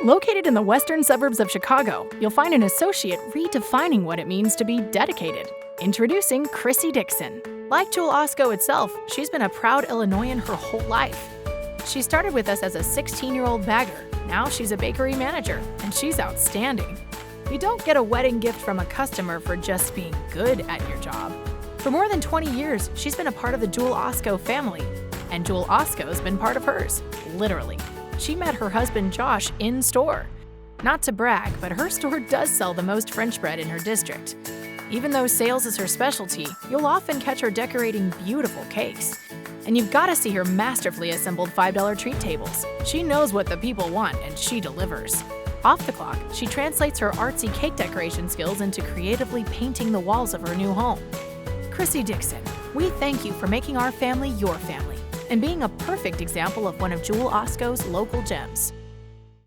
Located in the western suburbs of Chicago, you'll find an associate redefining what it means to be dedicated. Introducing Chrissy Dixon. Like Jewel Osco itself, she's been a proud Illinoisan her whole life. She started with us as a 16-year-old bagger. Now she's a bakery manager, and she's outstanding. You don't get a wedding gift from a customer for just being good at your job. For more than 20 years, she's been a part of the Jewel Osco family, and Jewel Osco's been part of hers, literally. She met her husband Josh in store. Not to brag, but her store does sell the most French bread in her district. Even though sales is her specialty, you'll often catch her decorating beautiful cakes. And you've got to see her masterfully assembled $5 treat tables. She knows what the people want, and she delivers. Off the clock, she translates her artsy cake decoration skills into creatively painting the walls of her new home. Chrissy Dixon, we thank you for making our family your family and being a perfect example of one of Jewel Osco's local gems.